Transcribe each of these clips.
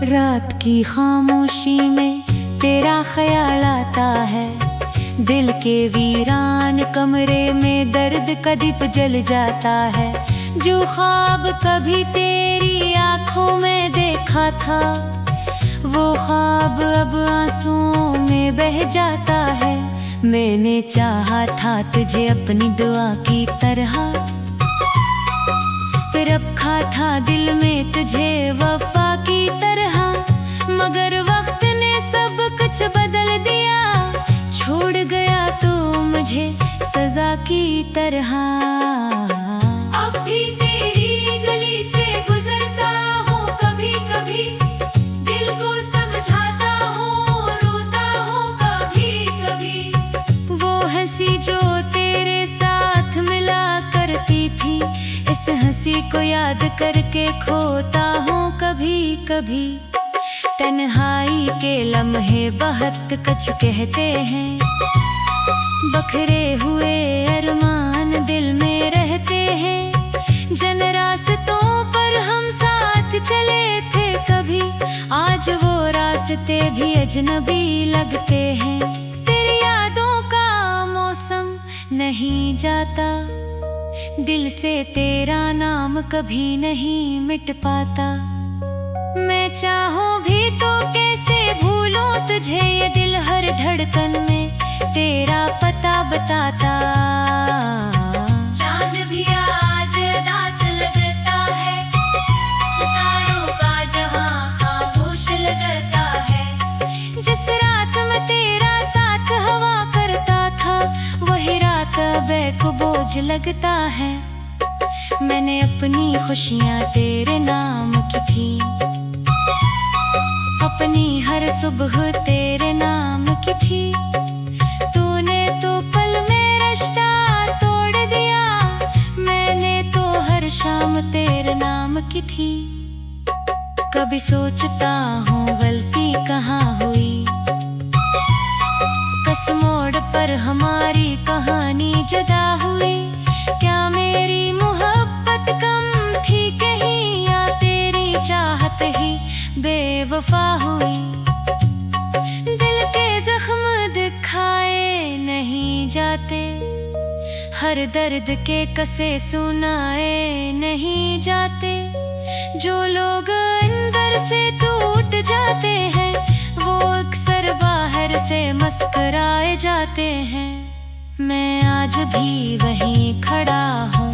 रात की खामोशी में तेरा ख्याल आता है। दिल के वीरान कमरे में दर्द का दीप जल जाता है। जो ख्वाब कभी तेरी आंखों में देखा था, वो ख्वाब अब आंसुओं में बह जाता है। मैंने चाहा था तुझे अपनी दुआ की तरह, रखा था दिल में तुझे वफा की तरह। मगर वक्त ने सब कुछ बदल दिया, छोड़ गया तो मुझे सजा की तरह। अब भी तेरी गली से गुजरता हूँ कभी कभी, दिल को समझाता हूँ, रोता हूँ कभी कभी। वो हंसी जो तेरे साथ मिला करती थी, इस हंसी को याद करके खोता हूँ कभी कभी। तन्हाई के लम्हे बहुत कुछ कहते हैं, बखरे हुए अरमान दिल में रहते हैं। जिन रास्तों पर हम साथ चले थे कभी, आज वो रास्ते भी अजनबी लगते हैं। तेरी यादों का मौसम नहीं जाता, दिल से तेरा नाम कभी नहीं मिट पाता। मैं चाहूं भी तो कैसे भूलूं तुझे, ये दिल हर धड़कन में तेरा पता बताता। चांद भी आज उदास लगता है, सितारों का जहां खामोश लगता है। जिस रात में तेरा साथ हवा करता था, वही रात बेको बोझ लगता है। मैंने अपनी खुशियाँ तेरे नाम की थी, अपनी हर सुबह तेरे नाम की थी। तूने तो पल में रिश्ता तोड़ दिया, मैंने तो हर शाम तेरे नाम की थी। कभी सोचता हूँ गलती कहाँ हुई, किस मोड़ पर हमारी कहानी जुदा हुई। क्या मेरी मोहब्बत कम थी कहीं, या तेरी चाहत ही बेवफा हुई। दिल के जख्म दिखाए नहीं जाते, हर दर्द के कसे सुनाए नहीं जाते। जो लोग अंदर से टूट जाते हैं, वो अक्सर बाहर से मुस्कुराए जाते हैं। मैं आज भी वहीं खड़ा हूँ,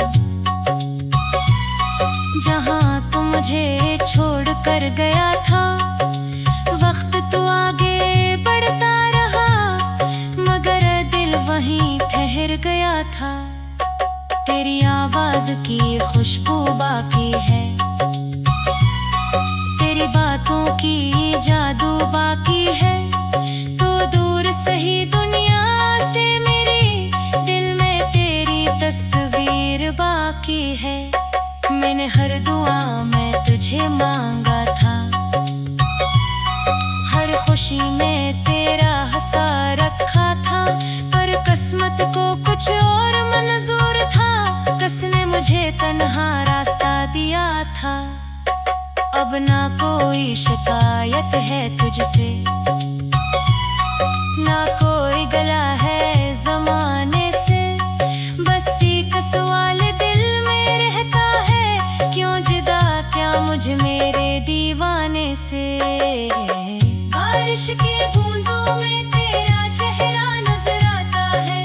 जहाँ तू मुझे छोड़ कर गया था। वक्त तो आगे बढ़ता रहा, मगर दिल वहीं ठहर गया था। तेरी आवाज की खुशबू बाकी है, तेरी बातों की जादू बाकी है। तो दूर सही दुनिया से मेरी दिल में तेरी तस्वीर बाकी है। मैंने हर दुआ में तुझे मांगा था, हर खुशी में तेरा हंसा रखा था। पर किस्मत को कुछ और मंजूर था, किसने मुझे तन्हा रास्ता दिया था। अब ना कोई शिकायत है तुझसे, ना कोई गला है जमाने से। बस एक सवाल दिल में रहता है, क्यों जुदा क्या मुझ मेरे दीवाने से। बारिश की बूंदों में तेरा चेहरा नजर आता है,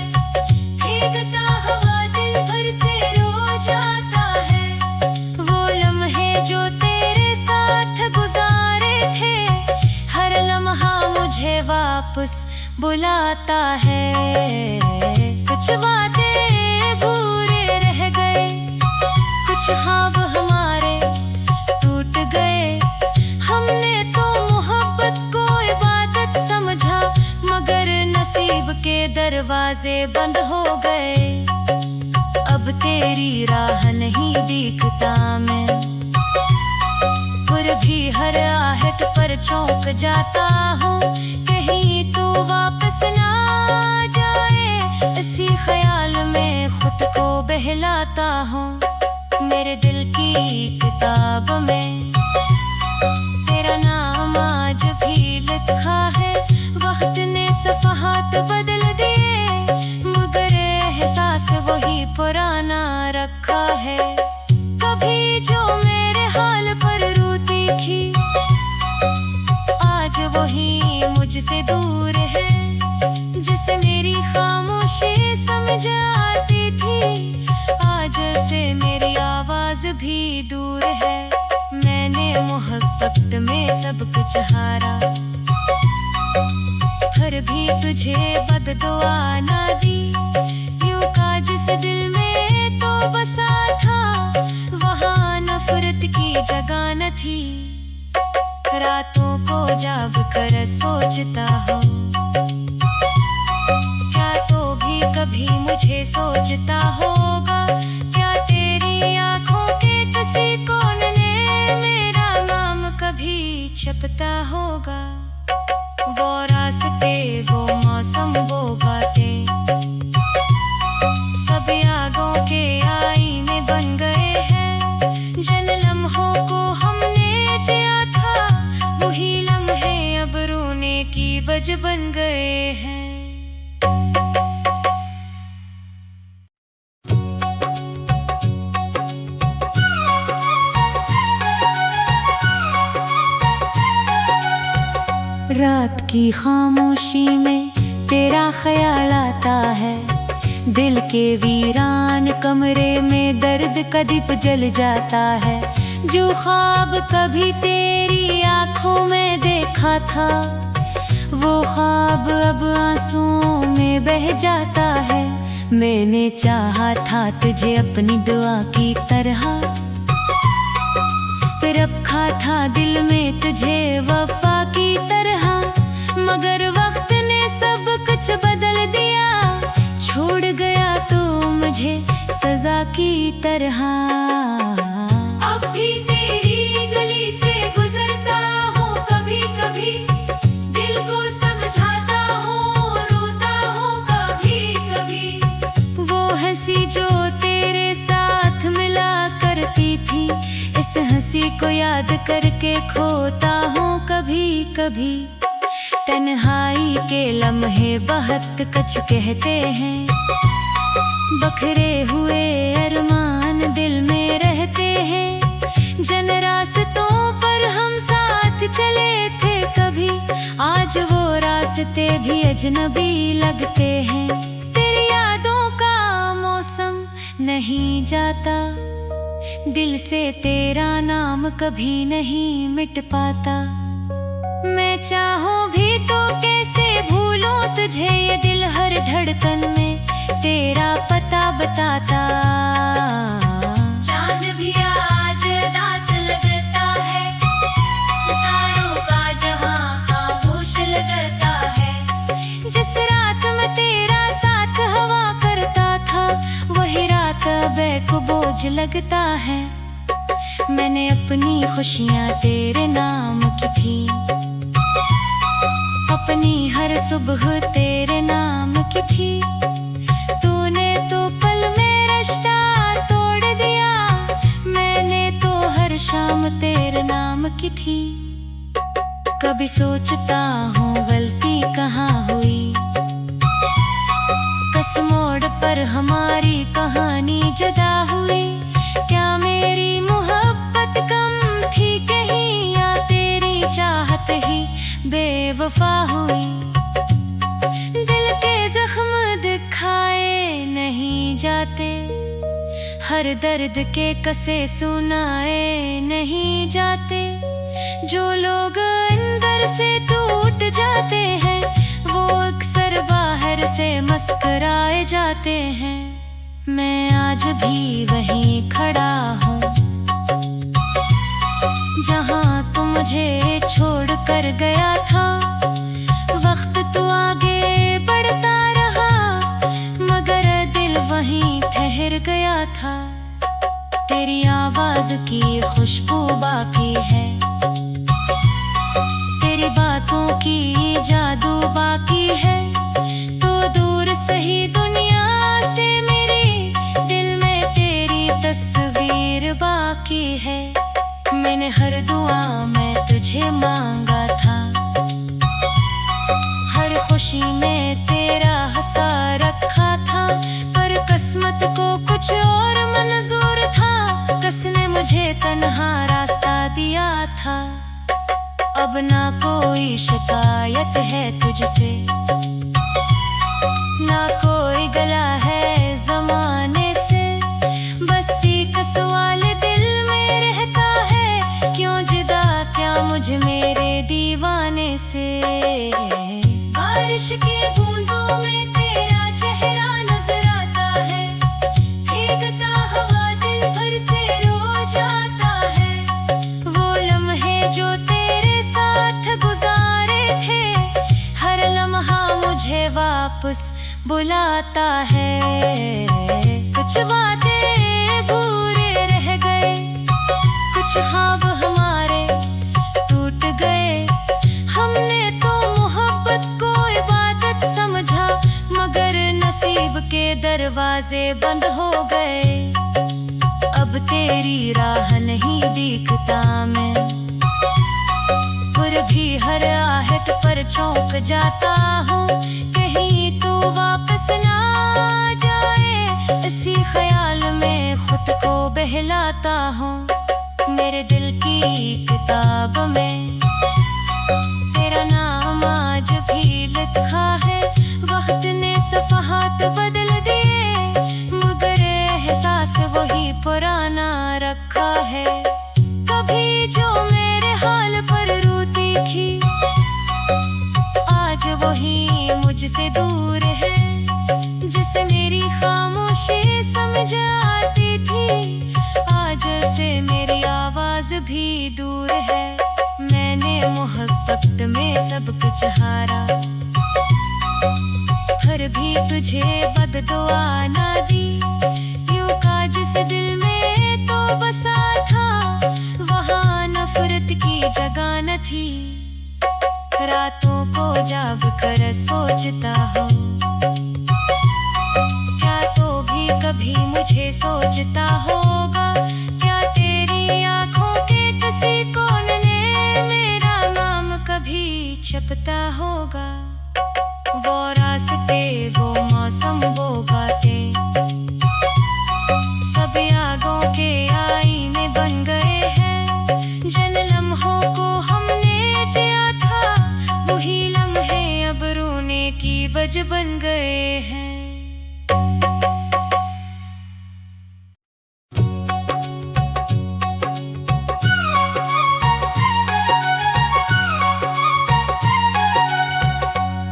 भीगता हवा दिन भर से रो जाता है। वो लम्हे जो तेरे साथ गुजारे थे, हर लम्हा मुझे वापस बुलाता है। कुछ वादे भूरे रह गए, कुछ ख्वाब हमारे टूट गए। हमने तो मोहब्बत को इबादत समझा, मगर नसीब के दरवाजे बंद हो गए। अब तेरी राह नहीं दिखता मैं, फिर भी हर आहट पर चौंक जाता हूँ। कहीं तू वापस ना जाए, इसी ख्याल में खुद को बहलाता हूँ। मेरे दिल की किताब में तेरा नाम आज भी लिखा है। वक्त ने सफ़हात बदल दिए, मगर एहसास वही पुराना रखा है। कभी जो मेरे हाल पर रोती थी, आज वही मुझसे दूर है। जिसे मेरी खामोशी समझ आती थी, आज से मेरी आवाज भी दूर है। मैंने मोहब्बत में सब कुछ हारा, फिर भी तुझे बददुआ ना दी। यूं का जिस दिल में तो बसा था, वहाँ नफरत की जगह न थी। रातों को जाग कर सोचता हो, क्या तो भी कभी मुझे सोचता होगा। क्या तेरी आंखों के किसी कोने ने मेरा नाम कभी छपता होगा। वो रास्ते, वो मौसम, वो बातें, सब यादों के आईने बन गए हैं। जिन लम्हों को हमने जिया था, वही लम्हे अब रोने की वजह बन गए हैं। रात की खामोशी में तेरा ख्याल आता है। दिल के वीरान कमरे में दर्द का दीप जल जाता है। जो ख्वाब कभी तेरी आंखों में देखा था, वो ख्वाब अब आंसुओं में बह जाता है। मैंने चाहा था तुझे अपनी दुआ की तरह, रखा था दिल में तुझे वफा की तरह। मगर वक्त ने सब कुछ बदल दिया, छोड़ गया तो मुझे सजा की तरह। अब भी तेरी गली से गुजरता हूँ, कभी कभी दिल को समझाता हूँ, रोता हूँ कभी कभी। वो हंसी जो तेरे साथ मिला करती थी, इस हंसी को याद करके खोता हूँ कभी कभी। तन्हाई के लम्हे बहुत कुछ कहते हैं, बखरे हुए अरमान दिल में रहते हैं। जिन रास्तों पर हम साथ चले थे कभी, आज वो रास्ते भी अजनबी लगते हैं। तेरी यादों का मौसम नहीं जाता, दिल से तेरा नाम कभी नहीं मिट पाता। मैं चाहूँ भी तो कैसे भूलूं तुझे, ये दिल हर धड़कन में तेरा पता बताता। चांद भी आज दास लगता है, सितारों का जहां खामोश लगता है। जिस रात में तेरा साथ हवा करता था, वही रात अब को बोझ लगता है। मैंने अपनी खुशियाँ तेरे नाम की थी, अपनी हर सुबह तेरे नाम की थी। तूने तो पल में रिश्ता तोड़ दिया, मैंने तो हर शाम तेरे नाम की थी। कभी सोचता हूँ गलती कहाँ हुई, किस मोड़ पर हमारी कहानी जुदा हुई। क्या मेरी मोहब्बत कम थी कहीं, या तेरी चाहत ही बेवफा हुई। दिल के जख्म दिखाए नहीं जाते, हर दर्द के कसे सुनाए नहीं जाते। जो लोग अंदर से टूट जाते हैं, वो अक्सर बाहर से मुस्कुराए जाते हैं। मैं आज भी वहीं खड़ा हूँ, जहाँ तू मुझे छोड़ कर गया था। वक्त तो आगे बढ़ता रहा, मगर दिल वहीं ठहर गया था। तेरी आवाज की खुशबू बाकी है, तेरी बातों की जादू बाकी है। तो दूर सही दुनिया से मेरी दिल में तेरी तस्वीर बाकी है। मैंने हर दुआ में तुझे मांगा था, कुछ और मंजूर था, किसने मुझे तन्हा रास्ता दिया था। अब ना कोई शिकायत है तुझसे, ना कोई गला है जमाने से। बस एक सवाल दिल में रहता है, क्यों जुदा क्या मुझ मेरे दीवाने से। बारिश की बूंदों में तेरा चेहरा नजर आता है, भीगता हवा दिन भर से रो जाता है। वो लम्हे जो तेरे साथ गुजारे थे, हर लम्हा मुझे वापस बुलाता है। कुछ वादे पूरे रह गए, कुछ ख्वाब हमारे टूट गए। हमने तो मोहब्बत को इबादत समझा, मगर नसीब के दरवाजे बंद हो गए। अब तेरी राह नहीं दिखता मैं, फिर भी हर आहट पर चौंक जाता हूँ। कहीं तू वापस ना आ जाए, इसी ख्याल में खुद को बहलाता हूँ। मेरे दिल की किताब में तेरा नाम आज भी लिखा है। वक्त ने सफ़हात बदल दिए, मगर एहसास वही पुराना रखा है। कभी जो मेरे हाल पर रोती थी, आज वही मुझसे दूर है। जिसे मेरी खामोशी समझ आती थी, आज से मेरी आवाज भी दूर है। मैंने मोहब्बत में सब कुछ हारा, फिर भी तुझे बददुआ ना दी। यूं का जिस दिल में तो बसा था, वहाँ नफरत की जगह न थी। रातों को जाग कर सोचता हूँ, क्या तो भी कभी मुझे सोचता होगा। क्या तेरी आँखों के किसी कोने में मेरा नाम कभी छपता होगा। वो रास्ते, वो मौसम, वो बातें, सब यादों के आईने बन गए हैं। जिन लम्हों को हमने जिया था, वही लम्हे अब रोने की वजह बन गए हैं।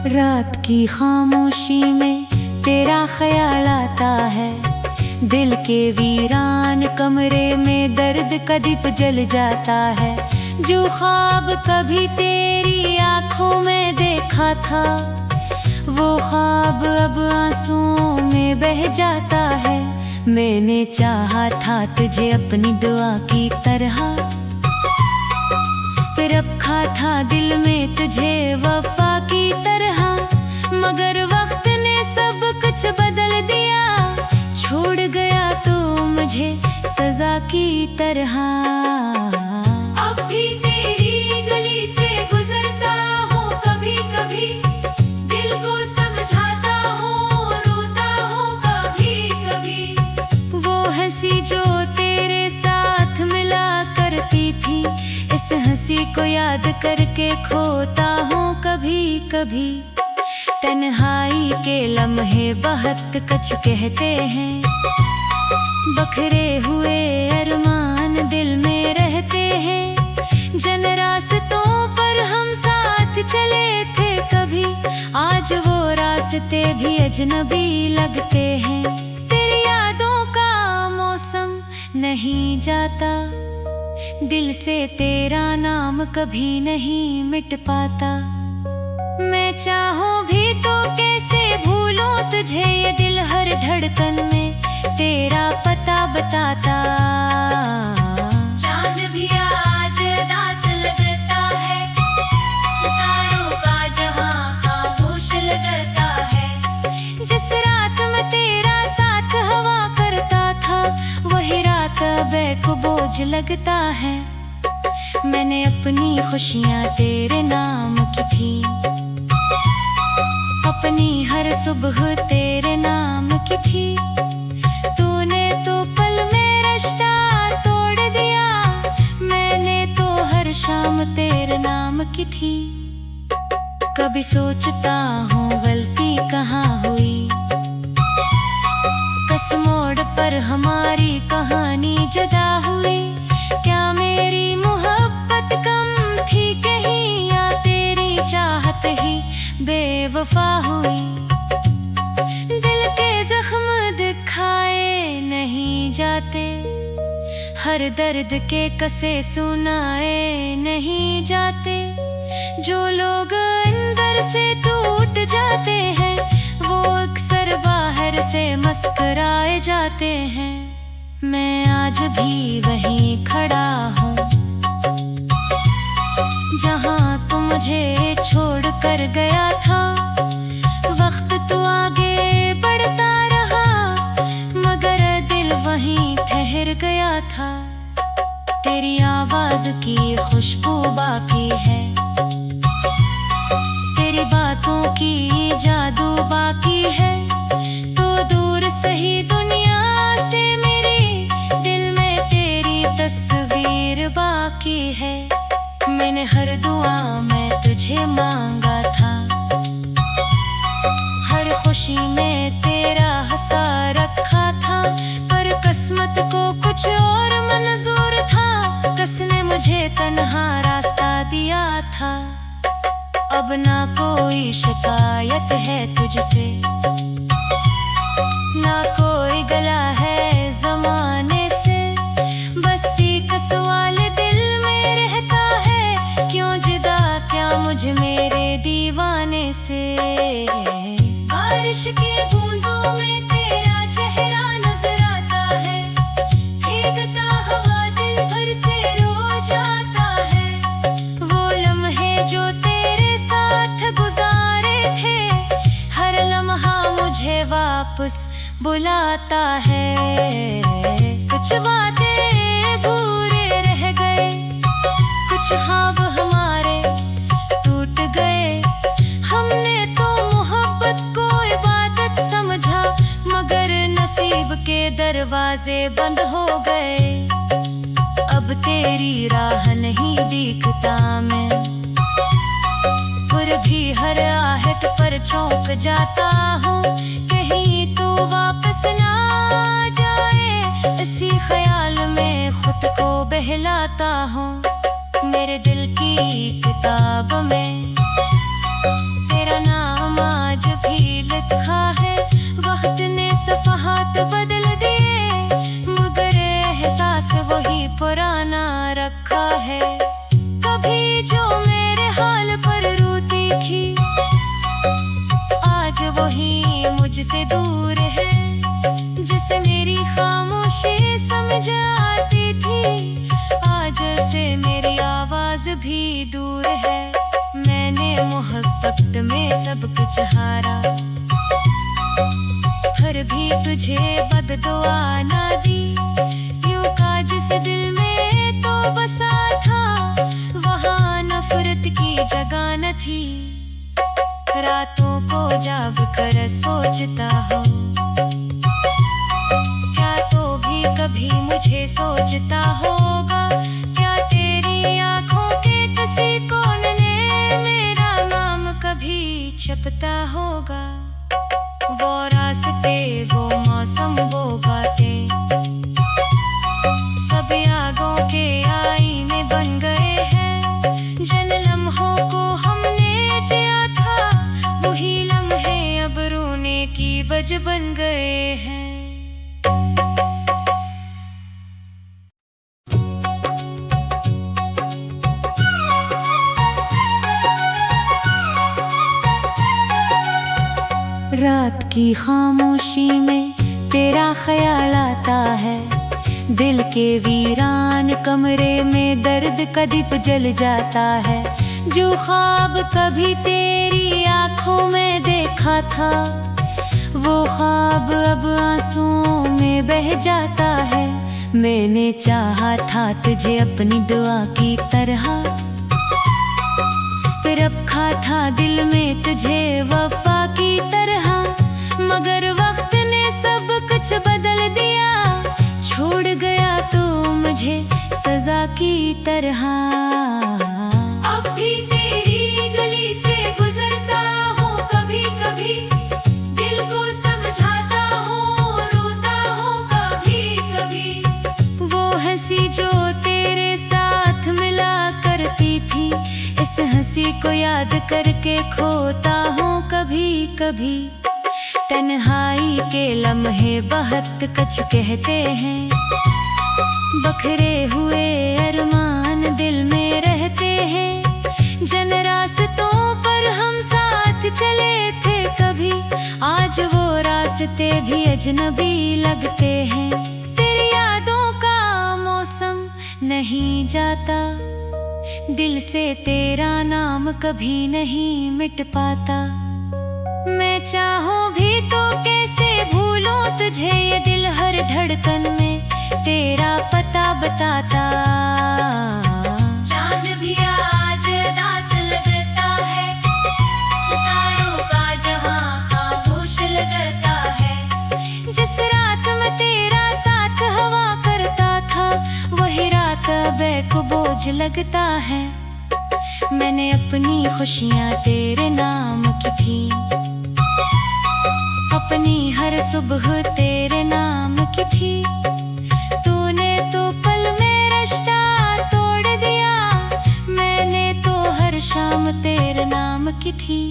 रात की खामोशी में तेरा ख्याल आता है, दिल के वीरान कमरे में दर्द का दीप जल जाता है। जो ख्वाब कभी तेरी आंखों में देखा था, वो ख्वाब अब आंसुओं में बह जाता है। मैंने चाहा था तुझे अपनी दुआ की तरह, रखा था दिल में तुझे वफा की तरह। मगर वक्त ने सब कुछ बदल दिया, छोड़ गया तो मुझे सजा की तरह। अब भी तेरी गली से गुजरता हूँ, कभी कभी दिल को समझाता हूँ, रोता हूँ कभी कभी। वो हंसी जो तेरे साथ मिला करती थी, इस हंसी को याद करके खोता हूँ कभी कभी। तन्हाई के लम्हे बहुत कुछ कहते हैं, बखरे हुए अरमान दिल में रहते हैं। जिन रास्तों पर हम साथ चले थे कभी, आज वो रास्ते भी अजनबी लगते हैं। तेरी यादों का मौसम नहीं जाता, दिल से तेरा नाम कभी नहीं मिट पाता। मैं चाहूं भी तो कैसे भूलूं तुझे, ये दिल हर धड़कन में तेरा पता बताता। चांद भी आज दास लगता है, सितारों का जहां खामोश लगता है। जिस रात में तेरा साथ हवा करता था, वही रात बेको बोझ लगता है। मैंने अपनी खुशियाँ तेरे नाम की थी, अपनी हर सुबह तेरे नाम की थी। तूने की थी। कभी सोचता हूँ गलती कहाँ हुई, किस मोड़ पर हमारी कहानी जुदा हुई। क्या मेरी मोहब्बत कम थी कहीं, या तेरी चाहत ही बेवफा हुई। दिल के जख्म दिखाए नहीं जाते, हर दर्द के कसे सुनाए नहीं जाते। जो लोग अंदर से टूट जाते हैं, वो अक्सर बाहर से मुस्कुराए जाते हैं। मैं आज भी वहीं खड़ा हूँ, जहाँ तू मुझे छोड़ कर गया था। वक्त तो आगे बढ़ता रहा, मगर दिल वहीं ठहर गया था। तेरी आवाज की खुशबू बाकी है, तेरी बातों की जादू बाकी है। तो दूर सही दुनिया से मेरी दिल में तेरी तस्वीर बाकी है। मैंने हर दुआ में तुझे मांगा था, हर खुशी में तेरा हंसा रखा था। पर किस्मत को कुछ और मंजूर था, किसने मुझे तन्हा रास्ता दिया था। अब ना कोई शिकायत है तुझसे, ना कोई गला है जमाने से। बस एक सवाल दिल में रहता है, क्यों जुदा क्या मुझ मेरे दीवाने से। बारिश की बूंदों में तेरा चेहरा नजर आता है, भीगता हुआ दिल भर से रो जाता है। वो लम्हे जो तेरे साथ गुजारे थे, हर लम्हा मुझे वापस बुलाता है। कुछ बातें भूरे रह गए, कुछ ख्वाब हमारे टूट गए। हमने तो मोहब्बत को इबादत समझा, मगर नसीब के दरवाजे बंद हो गए। अब तेरी राह नहीं दिखता मैं, फिर भी हर आहट पर चौंक जाता हूँ। कहीं तू वापस ना आ जाए, इसी ख्याल में खुद को बहलाता हूँ। मेरे दिल की किताब में तेरा नाम आज भी लिखा है। वक्त ने सफ़हात बदल दिए, मगर एहसास वही पुराना रखा है। कभी जो मेरे हाल पर रोती थी, आज वही मुझसे दूर है। जिसे मेरी खामोशी समझ आती थी, आज से मेरी आवाज भी दूर है। मैंने मोहब्बत में सब कुछ हारा, फिर भी तुझे बददुआ ना दी। यूं का जिस दिल में तो बसा था, वहाँ नफरत की जगह न थी। रातों को जाग कर सोचता हूँ, क्या तो भी कभी मुझे सोचता होगा। क्या तेरी आँखों के किसी कोने में मेरा नाम कभी छपता होगा। वो रास्ते, वो मौसम, वो बातें, सब यादों के आईने बन गए हैं। जिन लम्हों को हमने जिया था, वही लम्हे अब रोने की वजह बन गए हैं। रात की खामोशी में तेरा ख्याल आता है, दिल के वीरान कमरे में दर्द का दीप जल जाता है। जो ख्वाब कभी तेरी आंखों में देखा था, वो ख्वाब अब आंसुओं में बह जाता है। मैंने चाहा था तुझे अपनी दुआ की तरह, रखा था दिल में तुझे वफा की तरह। मगर वक्त ने सब कुछ बदल दिया, छोड़ गया तो मुझे सजा की तरह। अब भी उसी को याद करके खोता हूँ कभी कभी। तन्हाई के लम्हे बहुत कुछ कहते हैं, बखरे हुए अरमान दिल में रहते हैं। जन रास्तों पर हम साथ चले थे कभी, आज वो रास्ते भी अजनबी लगते हैं। तेरी यादों का मौसम नहीं जाता, दिल से तेरा नाम कभी नहीं मिट पाता। मैं चाहूं भी तो कैसे भूलूं तुझे, ये दिल हर धड़कन में तेरा पता बताता। चांद भी आज उदास लगता है, सितारों का जहां खामोश लगता है। जिस रात में तेरा साथ हवा करता था, वही रात बेको बोझ लगता है। मैंने अपनी खुशियां तेरे नाम की थी, अपनी हर सुबह तेरे नाम की थी। तूने तो पल में रिश्ता तोड़ दिया, मैंने तो हर शाम तेरे नाम की थी।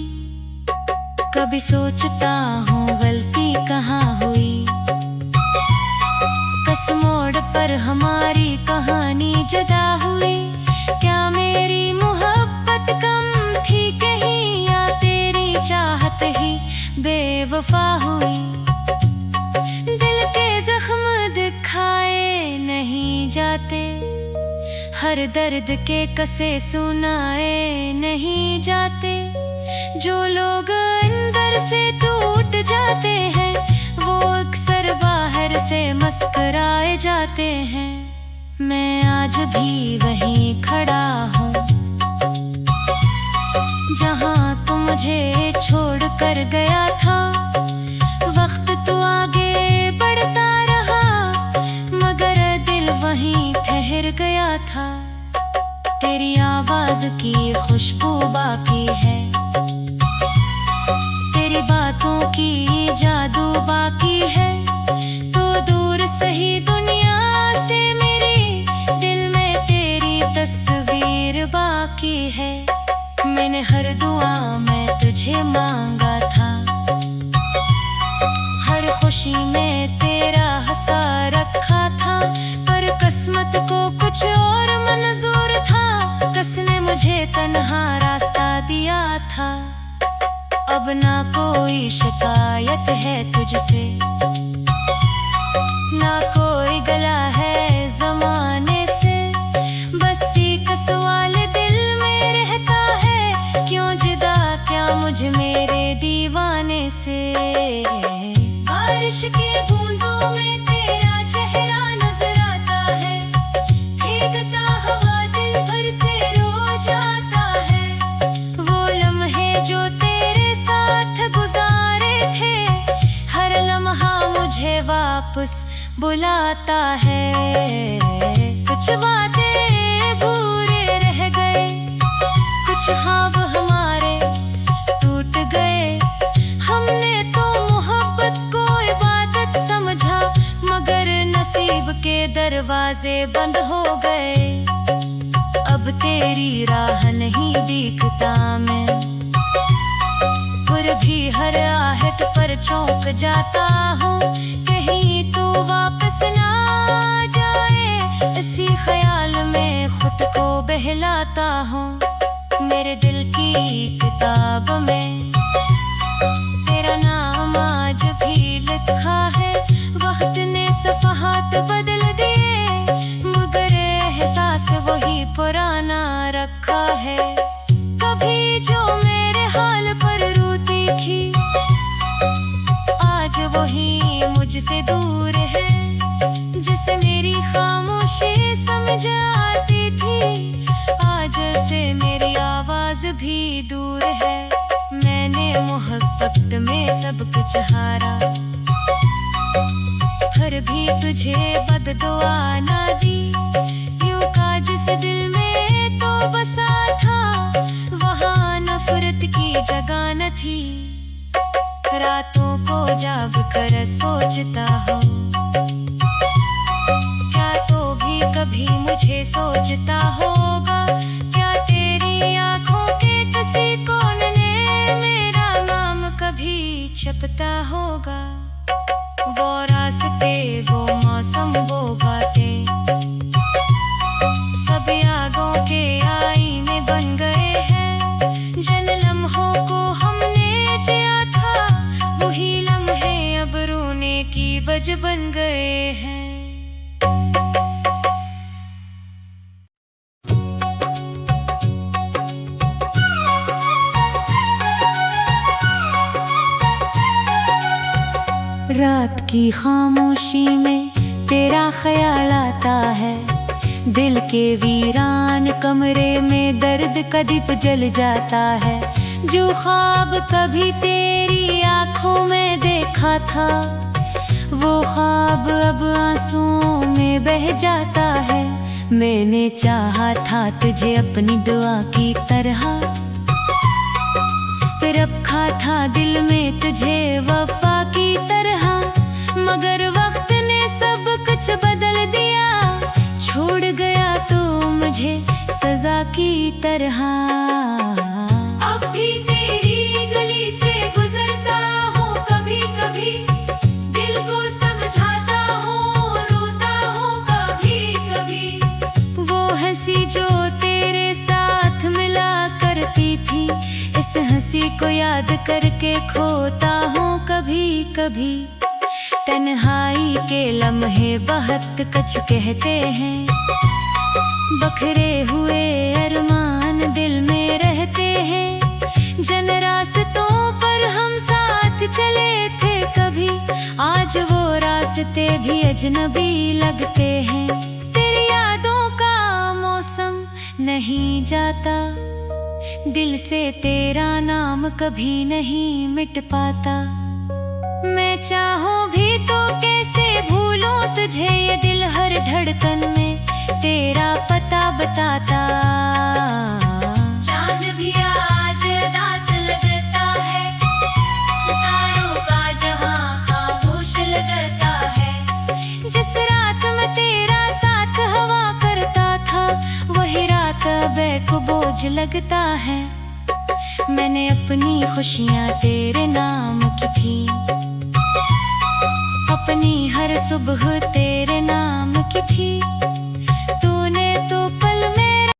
कभी सोचता हूँ गलती कहाँ हुई, किस मोड़ पर हमारी कहानी जुदा हुई। क्या मेरी मोहब्बत कम थी कहीं, या तेरी चाहत ही बेवफा हुई। दिल के जख्म दिखाए नहीं जाते, हर दर्द के कसे सुनाए नहीं जाते। जो लोग अंदर से टूट जाते हैं, वो अक्सर बाहर से मुस्कुराए जाते हैं। मैं आज भी वहीं खड़ा हूँ, जहाँ तू मुझे छोड़ कर गया था। वक्त तो आगे बढ़ता रहा, मगर दिल वहीं ठहर गया था। तेरी आवाज की खुशबू बाकी है, तेरी बातों की जादू बाकी है। तो दूर सही दुनिया से मेरी दिल में तेरी तस्वीर बाकी है। मैंने हर दुआ में तुझे मांगा था, हर खुशी में तेरा हंसा रखा था। पर किस्मत को कुछ और मंजूर था, किसने मुझे तन्हा रास्ता दिया था। अब ना कोई शिकायत है तुझसे, ना कोई गला है जमाने से। बस एक सवाल दिल में रहता है, क्यों जुदा क्या मुझ मेरे दीवाने से। बारिश की बूंदों में तेरा चेहरा नजर आता है, भीगता हवा दिन भर से रो जाता है। वो लम्हे जो तेरे साथ गुजारे थे, हर लम्हा मुझे वापस बुलाता है। कुछ बातें भूरे रह गए, कुछ ख्वाब हमारे टूट गए। हमने तो मोहब्बत को इबादत समझा, मगर नसीब के दरवाजे बंद हो गए। अब तेरी राह नहीं दिखता मैं, फिर भी हर आहट पर चौंक जाता हूँ। कहीं तू वापस ना आ जाए, इसी ख्याल में खुद को बहलाता हूँ। मेरे दिल की किताब में तेरा नाम आज भी लिखा है। वक्त ने सफ़हात बदल दिए, मगर एहसास वही पुराना रखा है। कभी जो मेरे हाल पर रोती थी, आज वही मुझसे दूर है। जिसे मेरी खामोशी समझ आती थी, आज से मेरी आवाज भी दूर है। मैंने मोहब्बत में सब कुछ हारा, फिर भी तुझे बददुआ ना दी। यूं का जिस दिल में तो बसा था, वहाँ नफरत की जगह न थी। रातों को जाग कर सोचता हूँ, क्या तो भी कभी मुझे सोचता होगा। क्या तेरी आँखों के किसी कोने मेरा नाम कभी छपता होगा। वो रास्ते, वो मौसम, वो बातें सब यादों के आईने बन गए हैं। जिन लम्हों को हमने जिया था वही लम्हे अब रोने की वजह बन गए हैं। रात की खामोशी में तेरा ख्याल आता है। दिल के वीरान कमरे में दर्द का दीप जल जाता है। जो ख्वाब कभी तेरी आंखों में देखा था वो ख्वाब अब आंसुओं में बह जाता है। मैंने चाहा था तुझे अपनी दुआ की तरह, रखा था दिल में तुझे वफा की तरह, मगर वक्त ने सब कुछ बदल दिया। छोड़ गया तो मुझे सजा की तरह। अब भी तेरी गली से गुजरता हूँ कभी कभी, दिल को समझाता हूँ, रोता हूँ कभी कभी। वो हंसी जो तेरे साथ मिला करती थी, इस हंसी को याद करके खोता हूँ कभी कभी। तन्हाई के लम्हे बहुत कुछ कहते हैं, बखरे हुए अरमान दिल में रहते हैं। जिन रास्तों पर हम साथ चले थे कभी, आज वो रास्ते भी अजनबी लगते हैं। तेरी यादों का मौसम नहीं जाता, दिल से तेरा नाम कभी नहीं मिट पाता। मैं चाहूँ भी तो कैसे भूलूं तुझे, ये दिल हर धड़कन में तेरा पता बताता। चांद भी आज उदास लगता है, सितारों का जहां खामोश लगता है। जिस रात में तेरा साथ हवा करता था वही रात अब को बोझ लगता है। मैंने अपनी खुशियाँ तेरे नाम की थी, अपनी हर सुबह तेरे नाम की थी। तूने तो